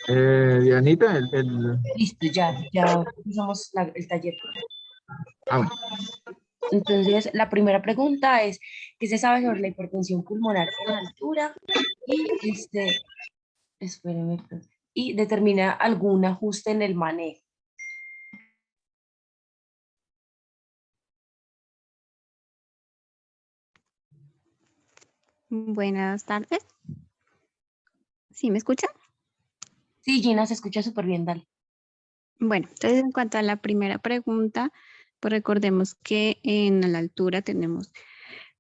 Dianita, Listo, ya usamos el taller. bueno. Entonces, la primera pregunta es, ¿qué se sabe sobre la hipertensión pulmonar en la altura? Y espéreme, y determina algún ajuste en el manejo. Buenas tardes. ¿Sí me escuchan? Sí, Gina, se escucha súper bien, dale. Bueno, entonces en cuanto a la primera pregunta, pues recordemos que en la altura tenemos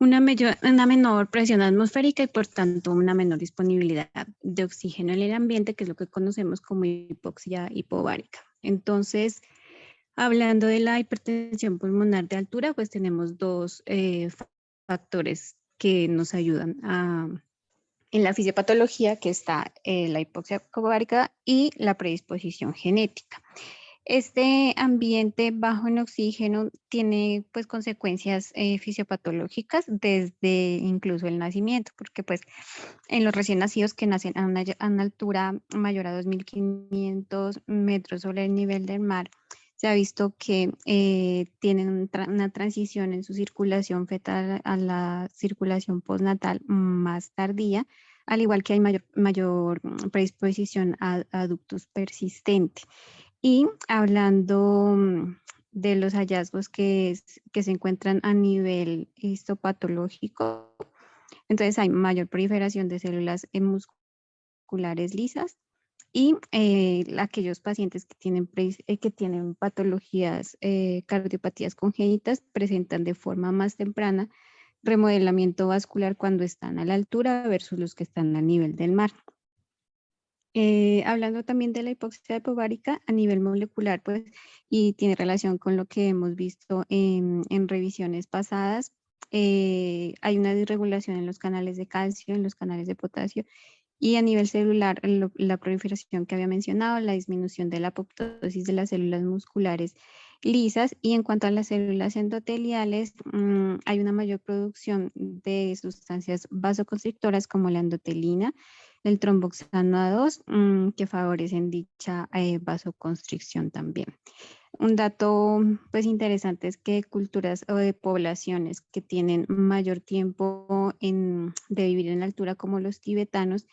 una menor presión atmosférica y por tanto una menor disponibilidad de oxígeno en el ambiente, que es lo que conocemos como hipoxia hipovárica. Entonces, hablando de la hipertensión pulmonar de altura, pues tenemos dos factores que nos ayudan en la fisiopatología, que está la hipoxia hipovárica y la predisposición genética. Este ambiente bajo en oxígeno tiene pues consecuencias fisiopatológicas desde incluso el nacimiento, porque pues en los recién nacidos que nacen a una altura mayor a 2.500 metros sobre el nivel del mar, se ha visto que tienen una transición en su circulación fetal a la circulación postnatal más tardía, al igual que hay mayor predisposición a ductus persistente. Y hablando de los hallazgos que se encuentran a nivel histopatológico, entonces hay mayor proliferación de células musculares lisas y aquellos pacientes que tienen patologías, cardiopatías congénitas, presentan de forma más temprana remodelamiento vascular cuando están a la altura versus los que están a nivel del mar. Hablando también de la hipoxia hipovárica a nivel molecular, pues, y tiene relación con lo que hemos visto en revisiones pasadas, hay una disregulación en los canales de calcio, en los canales de potasio, y a nivel celular, la proliferación que había mencionado, la disminución de la apoptosis de las células musculares lisas, y en cuanto a las células endoteliales, hay una mayor producción de sustancias vasoconstrictoras como la endotelina, el tromboxano A2, que favorecen dicha vasoconstricción también. Un dato pues interesante es que culturas o de poblaciones que tienen mayor tiempo de vivir en altura, como los tibetanos,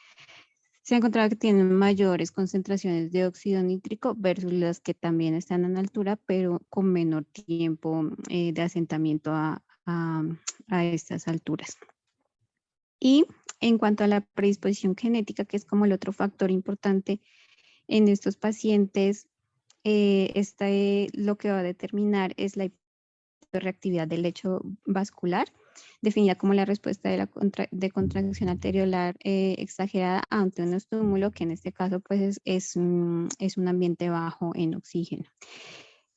se ha encontrado que tienen mayores concentraciones de óxido nítrico versus las que también están en altura, pero con menor tiempo de asentamiento a estas alturas. Y en cuanto a la predisposición genética, que es como el otro factor importante en estos pacientes, lo que va a determinar es la reactividad del lecho vascular, definida como la respuesta de contracción arteriolar exagerada ante un estímulo, que en este caso pues es un ambiente bajo en oxígeno.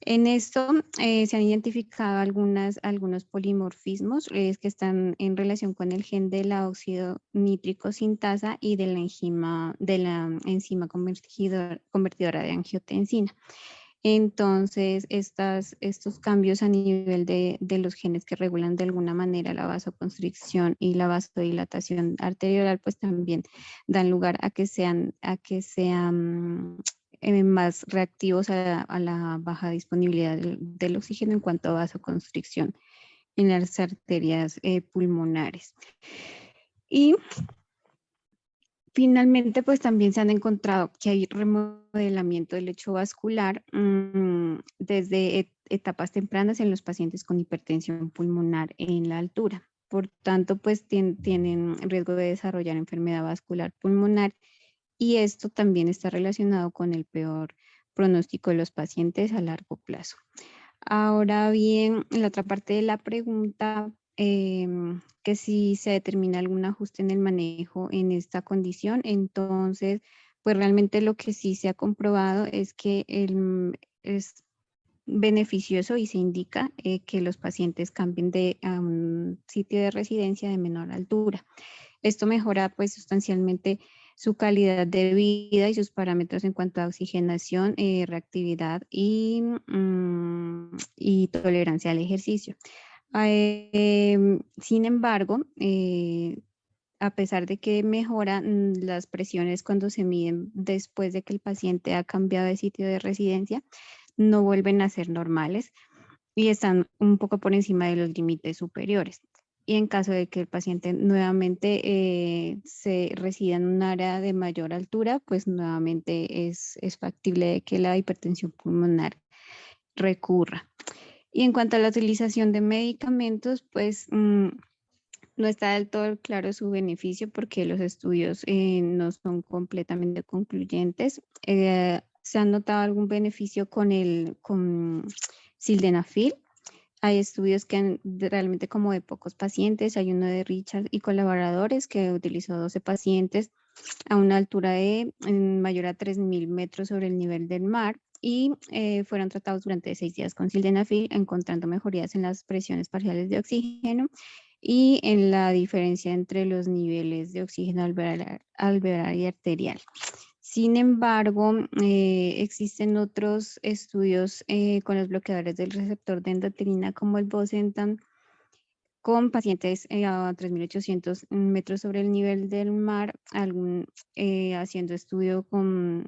En esto se han identificado algunos polimorfismos que están en relación con el gen de la óxido nítrico sintasa y de de la enzima convertidora de angiotensina. Entonces, estos cambios a nivel de los genes que regulan de alguna manera la vasoconstricción y la vasodilatación arteriolar, pues también dan lugar a que sean más reactivos a la baja disponibilidad del oxígeno en cuanto a vasoconstricción en las arterias pulmonares. Y finalmente, pues también se han encontrado que hay remodelamiento del lecho vascular desde etapas tempranas en los pacientes con hipertensión pulmonar en la altura. Por tanto, pues tienen riesgo de desarrollar enfermedad vascular pulmonar, y esto también está relacionado con el peor pronóstico de los pacientes a largo plazo. Ahora bien, en la otra parte de la pregunta, que si se determina algún ajuste en el manejo en esta condición, entonces, pues realmente lo que sí se ha comprobado es que es beneficioso y se indica que los pacientes cambien a un sitio de residencia de menor altura. Esto mejora pues sustancialmente su calidad de vida y sus parámetros en cuanto a oxigenación, reactividad y tolerancia al ejercicio. Sin embargo, a pesar de que mejora, las presiones cuando se miden después de que el paciente ha cambiado de sitio de residencia, no vuelven a ser normales y están un poco por encima de los límites superiores. Y en caso de que el paciente nuevamente se resida en un área de mayor altura, pues nuevamente es factible de que la hipertensión pulmonar recurra. Y en cuanto a la utilización de medicamentos, pues no está del todo claro su beneficio porque los estudios no son completamente concluyentes. ¿Se ha notado algún beneficio con sildenafil? Hay estudios que realmente como de pocos pacientes. Hay uno de Richard y colaboradores que utilizó 12 pacientes a una altura de mayor a 3.000 metros sobre el nivel del mar y fueron tratados durante 6 días con sildenafil, encontrando mejorías en las presiones parciales de oxígeno y en la diferencia entre los niveles de oxígeno alveolar y arterial. Sin embargo, existen otros estudios con los bloqueadores del receptor de endotelina como el bosentan con pacientes a 3.800 metros sobre el nivel del mar, haciendo estudio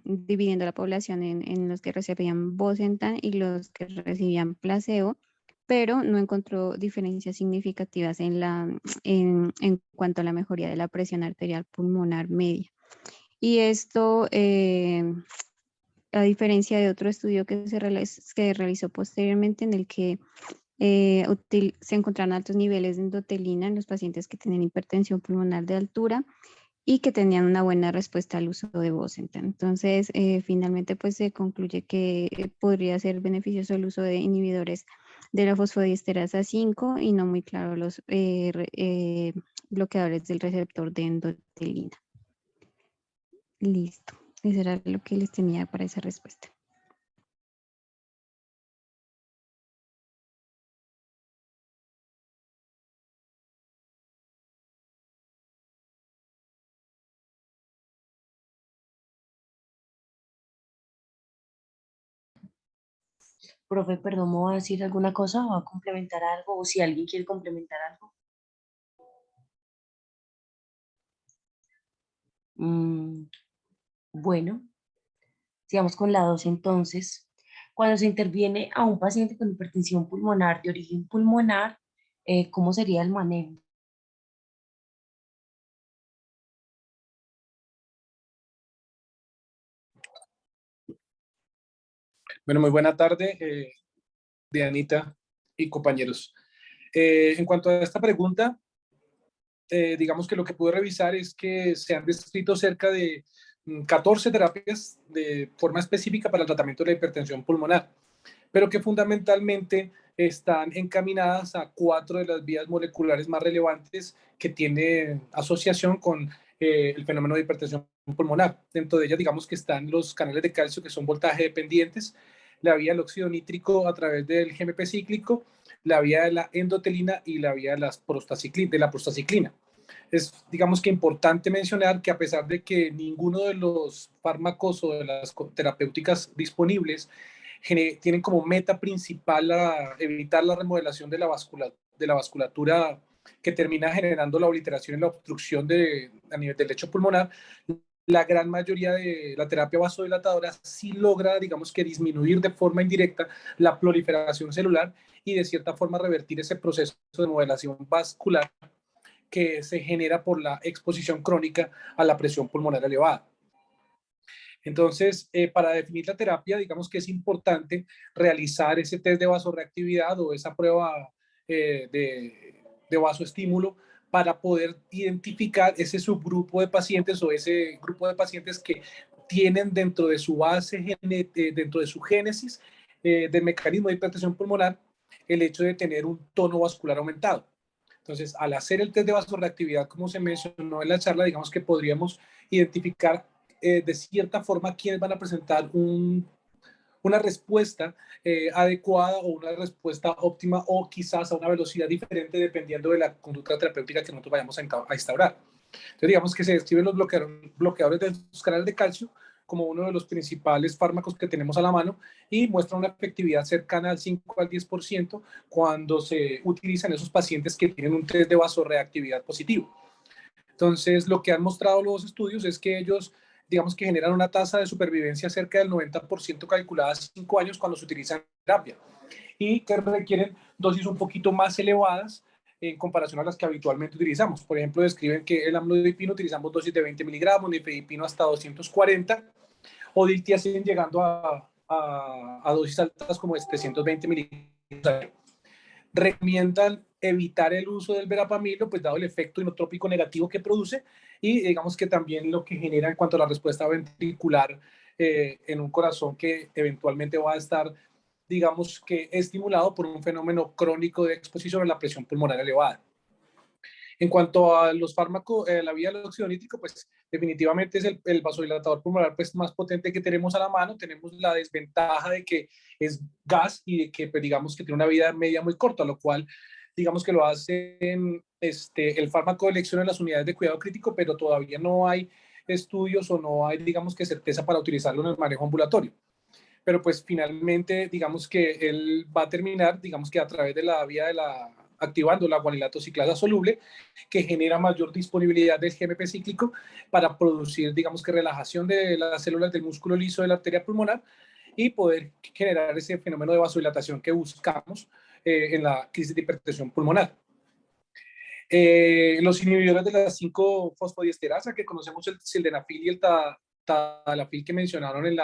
dividiendo la población en los que recibían bosentan y los que recibían placebo, pero no encontró diferencias significativas en cuanto a la mejoría de la presión arterial pulmonar media. Y esto, a diferencia de otro estudio que se realizó posteriormente en el que se encontraron altos niveles de endotelina en los pacientes que tenían hipertensión pulmonar de altura y que tenían una buena respuesta al uso de bosentan. Entonces, finalmente, pues se concluye que podría ser beneficioso el uso de inhibidores de la fosfodiesterasa 5 y no muy claro los bloqueadores del receptor de endotelina. Listo. Eso era lo que les tenía para esa respuesta. Profe, perdón, ¿me va a decir alguna cosa o va a complementar algo? O si alguien quiere complementar algo. Mm, bueno, sigamos con la 2 entonces. Cuando se interviene a un paciente con hipertensión pulmonar de origen pulmonar, ¿cómo sería el manejo? Bueno, muy buena tarde, Dianita y compañeros. En cuanto a esta pregunta, digamos que lo que pude revisar es que se han descrito cerca de 14 terapias de forma específica para el tratamiento de la hipertensión pulmonar, pero que fundamentalmente están encaminadas a 4 de las vías moleculares más relevantes que tienen asociación con el fenómeno de hipertensión pulmonar. Dentro de ellas, digamos que están los canales de calcio que son voltaje dependientes, la vía del óxido nítrico a través del GMP cíclico, la vía de la endotelina y la vía de la prostaciclina. Es, digamos que importante mencionar que a pesar de que ninguno de los fármacos o de las terapéuticas disponibles tienen como meta principal a evitar la remodelación de la vasculatura que termina generando la obliteración y la obstrucción a nivel del lecho pulmonar, la gran mayoría de la terapia vasodilatadora sí logra, digamos que disminuir de forma indirecta la proliferación celular y de cierta forma revertir ese proceso de modelación vascular que se genera por la exposición crónica a la presión pulmonar elevada. Entonces, para definir la terapia, digamos que es importante realizar ese test de vasoreactividad o esa prueba de vasoestímulo para poder identificar ese subgrupo de pacientes o ese grupo de pacientes que tienen dentro de su base, dentro de su génesis del mecanismo de hipertensión pulmonar, el hecho de tener un tono vascular aumentado. Entonces, al hacer el test de vasoreactividad, como se mencionó en la charla, digamos que podríamos identificar de cierta forma quienes van a presentar una respuesta adecuada o una respuesta óptima o quizás a una velocidad diferente dependiendo de la conducta terapéutica que nosotros vayamos a instaurar. Entonces, digamos que se describen los bloqueadores de los canales de calcio como uno de los principales fármacos que tenemos a la mano y muestra una efectividad cercana al 5 al 10% cuando se utilizan esos pacientes que tienen un test de vasoreactividad positivo. Entonces, lo que han mostrado los estudios es que ellos, digamos que generan una tasa de supervivencia cerca del 90% calculada a 5 años cuando se utilizan terapia y que requieren dosis un poquito más elevadas en comparación a las que habitualmente utilizamos. Por ejemplo, describen que el amlodipino utilizamos dosis de 20 miligramos, nifedipino hasta 240, o diltiazem llegando a dosis altas como de 320 miligramos. Recomiendan evitar el uso del verapamilo, pues dado el efecto inotrópico negativo que produce y digamos que también lo que genera en cuanto a la respuesta ventricular en un corazón que eventualmente va a estar, digamos que estimulado por un fenómeno crónico de exposición a la presión pulmonar elevada. En cuanto a los fármacos, la vía del óxido nítrico, pues definitivamente es el vasodilatador pulmonar pues, más potente que tenemos a la mano. Tenemos la desventaja de que es gas y de que pues, digamos que tiene una vida media muy corta, lo cual digamos que lo hacen el fármaco de elección en las unidades de cuidado crítico, pero todavía no hay estudios o no hay, digamos que certeza para utilizarlo en el manejo ambulatorio. Pero pues finalmente, digamos que él va a terminar, digamos que a través de la vía de activando la guanilato ciclasa soluble, que genera mayor disponibilidad del GMP cíclico para producir, digamos que relajación de las células del músculo liso de la arteria pulmonar y poder generar ese fenómeno de vasodilatación que buscamos en la crisis de hipertensión pulmonar. Los inhibidores de las 5-fosfodiesterasa, que conocemos el sildenafil y el tadalafil que mencionaron en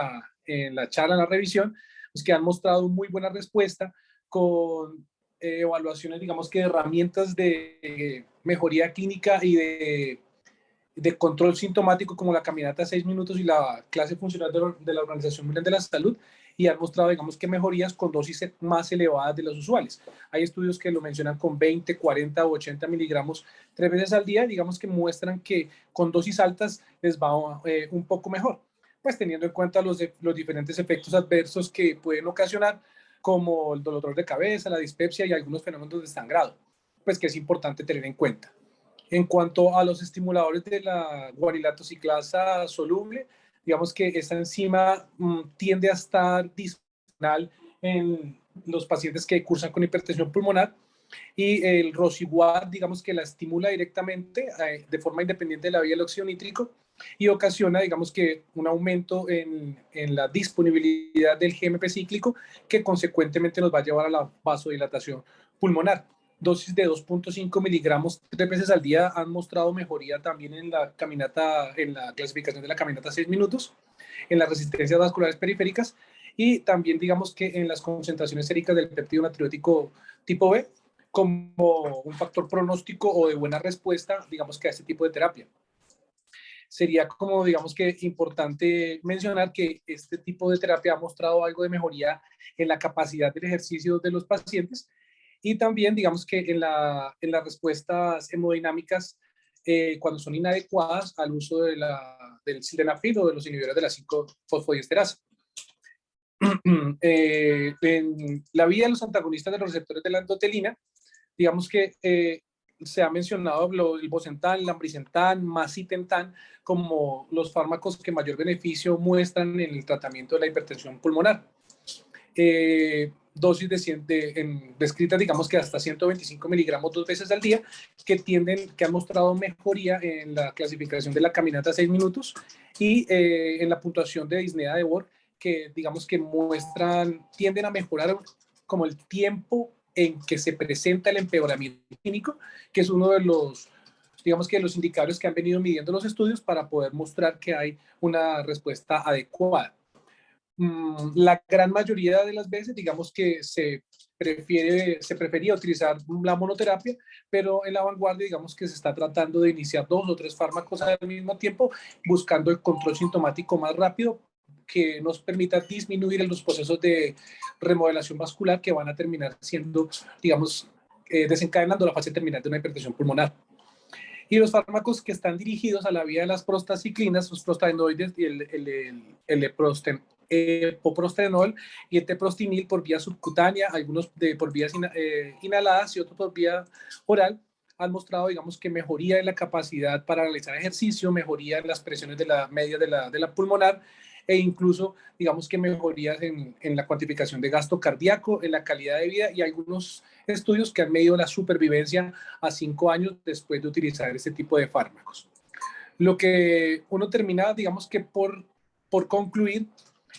la charla, en la revisión, pues que han mostrado muy buena respuesta con evaluaciones, digamos que de herramientas de mejoría clínica y de control sintomático como la caminata a 6 minutos y la clase funcional de la Organización Mundial de la Salud, y han mostrado, digamos que mejorías con dosis más elevadas de las usuales. Hay estudios que lo mencionan con 20, 40 o 80 miligramos 3 veces al día, digamos que muestran que con dosis altas les va un poco mejor, pues teniendo en cuenta los diferentes efectos adversos que pueden ocasionar, como el dolor de cabeza, la dispepsia y algunos fenómenos de sangrado, pues que es importante tener en cuenta. En cuanto a los estimuladores de la guanilato ciclasa soluble, digamos que esta enzima tiende a estar disfuncional en los pacientes que cursan con hipertensión pulmonar, y el Rosiguat, digamos que la estimula directamente de forma independiente de la vía del óxido nítrico y ocasiona, digamos que un aumento en la disponibilidad del GMP cíclico que consecuentemente nos va a llevar a la vasodilatación pulmonar. Dosis de 2.5 miligramos 3 veces al día han mostrado mejoría también en la caminata, en la clasificación de la caminata a 6 minutos, en las resistencias vasculares periféricas y también digamos que en las concentraciones séricas del péptido natriurético tipo B como un factor pronóstico o de buena respuesta, digamos que a este tipo de terapia. Sería como, digamos que importante mencionar que este tipo de terapia ha mostrado algo de mejoría en la capacidad del ejercicio de los pacientes y también, digamos que en las respuestas hemodinámicas cuando son inadecuadas al uso del sildenafil o de los inhibidores de la 5-fosfodiesterasa. En la vía de los antagonistas de los receptores de la endotelina, digamos que se ha mencionado el bosentan, el ambrisentan, macitentan como los fármacos que mayor beneficio muestran en el tratamiento de la hipertensión pulmonar. Dosis descritas, digamos que hasta 125 miligramos 2 veces al día, que han mostrado mejoría en la clasificación de la caminata a 6 minutos y en la puntuación de disnea de Bohr, que digamos que tienden a mejorar como el tiempo en que se presenta el empeoramiento clínico, que es uno de los, digamos que los indicadores que han venido midiendo los estudios para poder mostrar que hay una respuesta adecuada. La gran mayoría de las veces, digamos que se prefería utilizar la monoterapia, pero en la vanguardia, digamos que se está tratando de iniciar 2 o 3 fármacos al mismo tiempo, buscando el control sintomático más rápido que nos permita disminuir los procesos de remodelación vascular que van a terminar siendo, digamos, desencadenando la fase terminal de una hipertensión pulmonar. Y los fármacos que están dirigidos a la vía de las prostaciclinas, los prostanoides y el epoprostenol y el teprostinil por vía subcutánea, algunos por vías inhaladas y otros por vía oral, han mostrado, digamos, que mejoría en la capacidad para realizar ejercicio, mejoría en las presiones de la media de la pulmonar, e incluso, digamos que mejorías en la cuantificación de gasto cardíaco, en la calidad de vida y algunos estudios que han medido la supervivencia a 5 años después de utilizar este tipo de fármacos. Lo que uno termina, digamos que por concluir,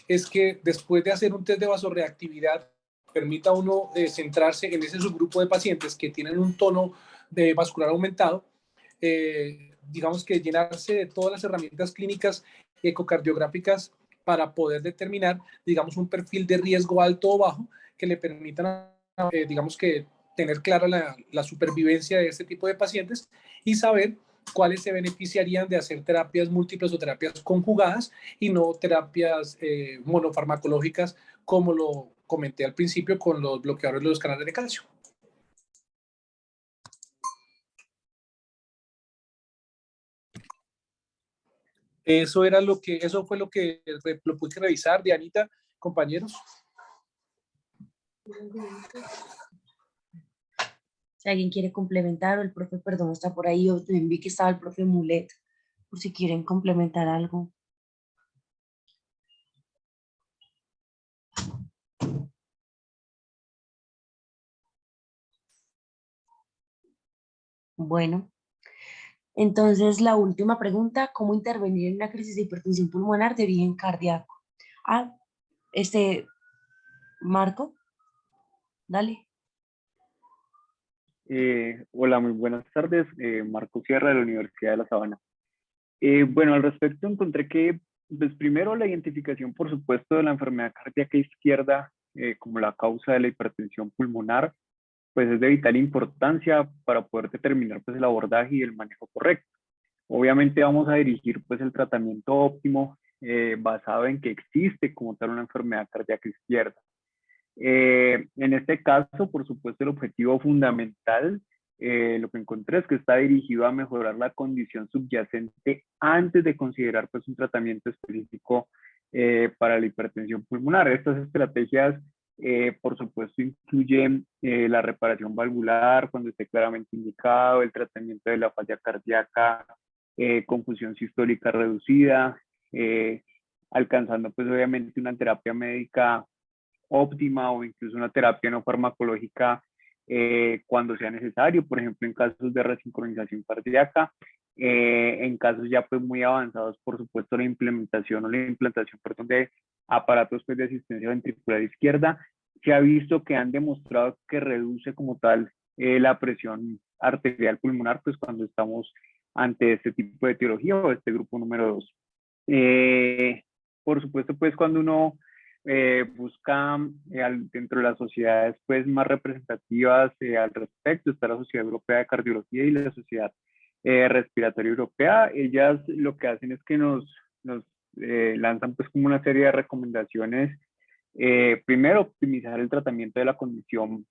es que después de hacer un test de vasorreactividad, permita a uno centrarse en ese subgrupo de pacientes que tienen un tono de vascular aumentado, digamos que llenarse de todas las herramientas clínicas ecocardiográficas para poder determinar, digamos, un perfil de riesgo alto o bajo que le permitan, digamos que tener clara la supervivencia de este tipo de pacientes y saber cuáles se beneficiarían de hacer terapias múltiples o terapias conjugadas y no terapias monofarmacológicas, como lo comenté al principio con los bloqueadores de los canales de calcio. Eso fue lo que lo pude revisar, Dianita, compañeros. Si alguien quiere complementar, o el profe, perdón, está por ahí, o también vi que estaba el profe Mulet, por si quieren complementar algo. Bueno, entonces la última pregunta, ¿cómo intervenir en una crisis de hipertensión pulmonar de origen cardíaco? Ah, Marco, dale. Hola, muy buenas tardes. Marco Sierra de la Universidad de La Sabana. Bueno, al respecto encontré que, pues primero la identificación, por supuesto, de la enfermedad cardíaca izquierda como la causa de la hipertensión pulmonar, pues es de vital importancia para poder determinar pues el abordaje y el manejo correcto. Obviamente vamos a dirigir pues el tratamiento óptimo basado en que existe como tal una enfermedad cardíaca izquierda. En este caso, por supuesto, el objetivo fundamental, lo que encontré es que está dirigido a mejorar la condición subyacente antes de considerar pues un tratamiento específico para la hipertensión pulmonar. Estas estrategias, por supuesto, incluyen la reparación valvular cuando esté claramente indicado, el tratamiento de la falla cardíaca con función sistólica reducida, alcanzando pues obviamente una terapia médica óptima o incluso una terapia no farmacológica cuando sea necesario, por ejemplo en casos de resincronización cardíaca, en casos ya pues muy avanzados, por supuesto la implementación perdón, de aparatos pues, de asistencia ventricular izquierda. Se ha visto que han demostrado que reduce como tal la presión arterial pulmonar pues cuando estamos ante este tipo de etiología o este grupo número 2. Por supuesto pues cuando uno busca dentro de las sociedades pues, más representativas al respecto. Está la Sociedad Europea de Cardiología y la Sociedad Respiratoria Europea. Ellas lo que hacen es que nos lanzan pues, como una serie de recomendaciones. Primero, optimizar el tratamiento de la condición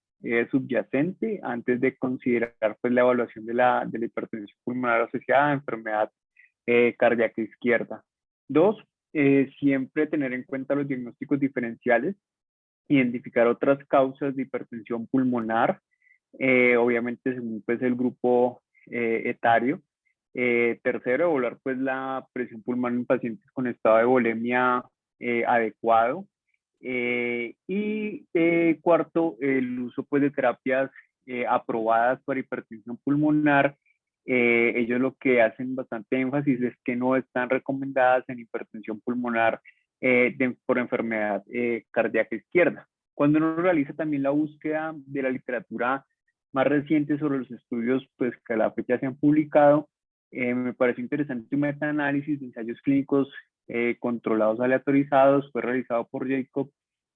subyacente antes de considerar pues, la evaluación de la hipertensión pulmonar asociada a enfermedad cardíaca izquierda. Dos, siempre tener en cuenta los diagnósticos diferenciales, identificar otras causas de hipertensión pulmonar, obviamente según pues, el grupo etario. Tercero, evaluar pues, la presión pulmonar en pacientes con estado de volemia adecuado. Y cuarto, el uso pues, de terapias aprobadas para hipertensión pulmonar. Ellos lo que hacen bastante énfasis es que no están recomendadas en hipertensión pulmonar por enfermedad cardíaca izquierda. Cuando uno realiza también la búsqueda de la literatura más reciente sobre los estudios pues, que a la fecha se han publicado, me pareció interesante un metaanálisis de ensayos clínicos controlados aleatorizados, fue realizado por Jacob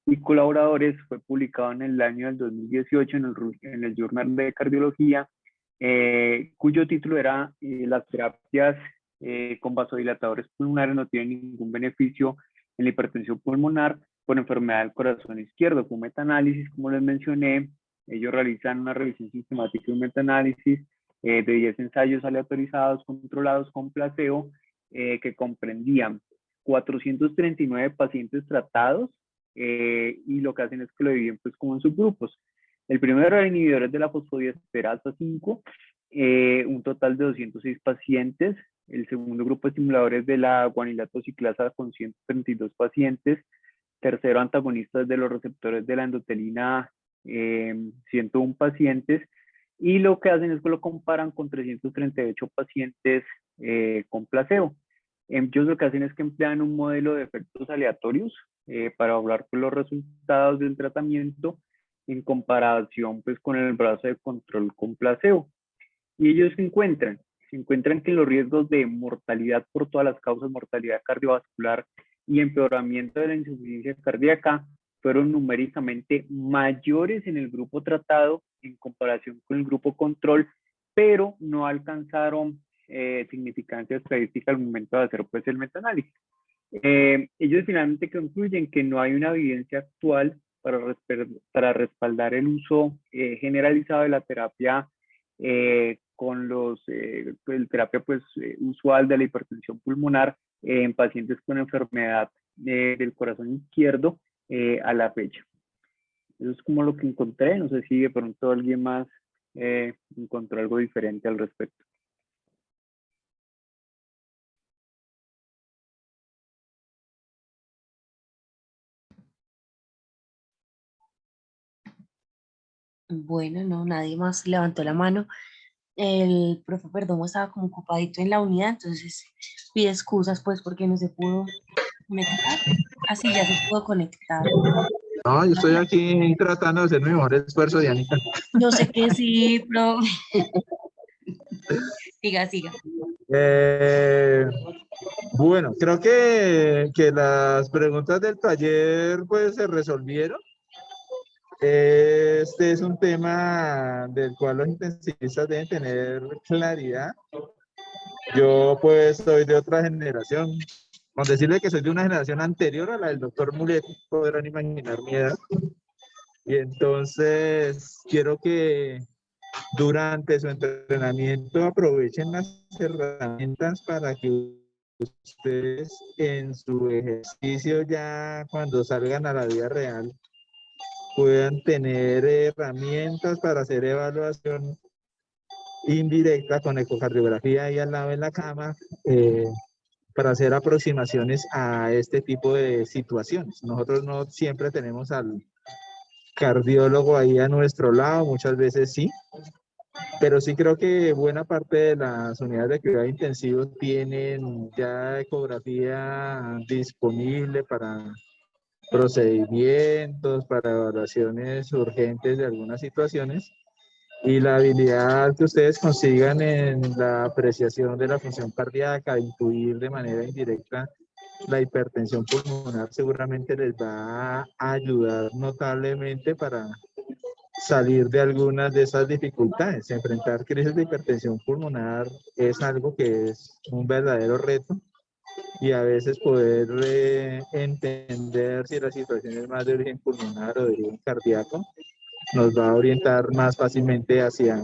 y colaboradores, fue publicado en el año del 2018 en el Journal de Cardiología, cuyo título era las terapias con vasodilatadores pulmonares no tienen ningún beneficio en la hipertensión pulmonar por enfermedad del corazón izquierdo. Fue un metaanálisis, como les mencioné. Ellos realizan una revisión sistemática y un metaanálisis de 10 ensayos aleatorizados controlados con placebo que comprendían 439 pacientes tratados y lo que hacen es que lo dividen pues como en subgrupos. El primero era inhibidores de la fosfodiesterasa 5, un total de 206 pacientes El segundo grupo de estimuladores de la guanilato ciclasa con 132 pacientes. Tercero, antagonistas de los receptores de la endotelina, 101 pacientes. Y lo que hacen es que lo comparan con 338 pacientes con placebo. Ellos lo que hacen es que emplean un modelo de efectos aleatorios para hablar con los resultados del tratamiento en comparación pues, con el brazo de control con placebo. Y ellos se encuentran que los riesgos de mortalidad por todas las causas, mortalidad cardiovascular y empeoramiento de la insuficiencia cardíaca, fueron numéricamente mayores en el grupo tratado en comparación con el grupo control, pero no alcanzaron significancia estadística al momento de hacer pues, el metaanálisis. Ellos finalmente concluyen que no hay una evidencia actual para respaldar el uso generalizado de la terapia con el terapia pues, usual de la hipertensión pulmonar en pacientes con enfermedad del corazón izquierdo a la fecha. Eso es como lo que encontré. No sé si de pronto alguien más encontró algo diferente al respecto. Bueno, no, nadie más levantó la mano. El profe Perdomo estaba como ocupadito en la unidad, entonces pide excusas pues porque no se pudo conectar. Así ya se pudo conectar. No, yo estoy aquí tratando de hacer mi mejor esfuerzo, Dianita. Yo sé que sí, pero siga, siga. Bueno, creo que las preguntas del taller pues se resolvieron. Este es un tema del cual los intensivistas deben tener claridad. Yo pues soy de otra generación. Con decirle que soy de una generación anterior a la del doctor Mulet, podrán imaginar mi edad. Y entonces quiero que durante su entrenamiento aprovechen las herramientas para que ustedes en su ejercicio ya cuando salgan a la vida real puedan tener herramientas para hacer evaluación indirecta con ecocardiografía ahí al lado en la cama para hacer aproximaciones a este tipo de situaciones. Nosotros no siempre tenemos al cardiólogo ahí a nuestro lado, muchas veces sí, pero sí creo que buena parte de las unidades de cuidado intensivo tienen ya ecografía disponible para procedimientos, para evaluaciones urgentes de algunas situaciones, y la habilidad que ustedes consigan en la apreciación de la función cardíaca, intuir de manera indirecta la hipertensión pulmonar, seguramente les va a ayudar notablemente para salir de algunas de esas dificultades. Enfrentar crisis de hipertensión pulmonar es algo que es un verdadero reto, y a veces poder entender si la situación es más de origen pulmonar o de origen cardíaco nos va a orientar más fácilmente hacia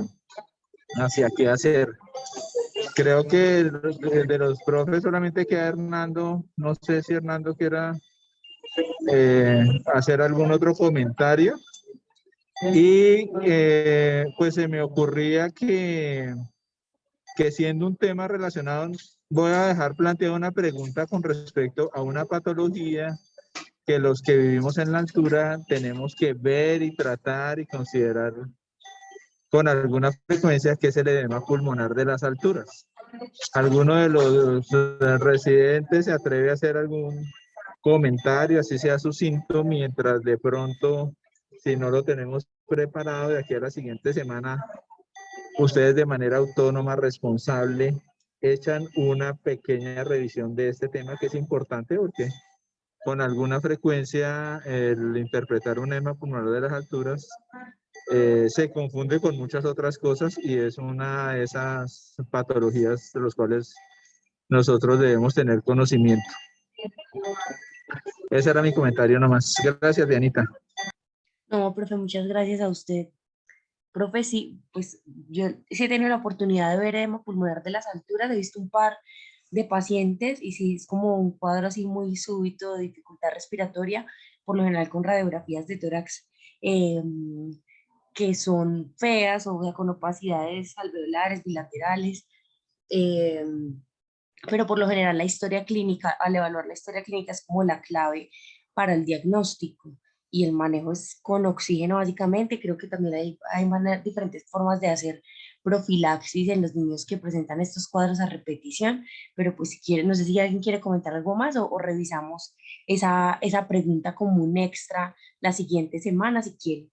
qué hacer. Creo que de los profes solamente queda Hernando. No sé si Hernando quiera hacer algún otro comentario. Y pues se me ocurría que siendo un tema relacionado, voy a dejar planteada una pregunta con respecto a una patología que los que vivimos en la altura tenemos que ver y tratar y considerar con alguna frecuencia, que es el edema pulmonar de las alturas. ¿Alguno de los residentes se atreve a hacer algún comentario, así sea sucinto, mientras de pronto, si no lo tenemos preparado de aquí a la siguiente semana, ustedes de manera autónoma, responsable, echan una pequeña revisión de este tema que es importante porque con alguna frecuencia el interpretar un edema pulmonar de las alturas se confunde con muchas otras cosas y es una de esas patologías de las cuales nosotros debemos tener conocimiento. Ese era mi comentario nomás. Gracias, Dianita. No, profe, muchas gracias a usted. Profe, sí, pues yo sí he tenido la oportunidad de ver edema pulmonar de las alturas, he visto un par de pacientes y sí es como un cuadro así muy súbito de dificultad respiratoria, por lo general con radiografías de tórax que son feas o sea, con opacidades alveolares, bilaterales. pero por lo general la historia clínica, al evaluar la historia clínica es como la clave para el diagnóstico y el manejo es con oxígeno básicamente. Creo que también hay diferentes formas de hacer profilaxis en los niños que presentan estos cuadros a repetición, pero pues si quieren, no sé si alguien quiere comentar algo más o revisamos esa pregunta como un extra la siguiente semana si quieren.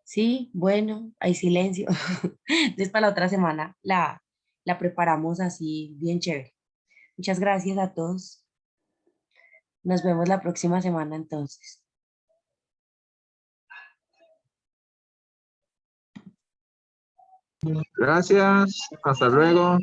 Sí, bueno, hay silencio. Entonces para la otra semana la preparamos así bien chévere. Muchas gracias a todos. Nos vemos la próxima semana entonces. Gracias, hasta luego.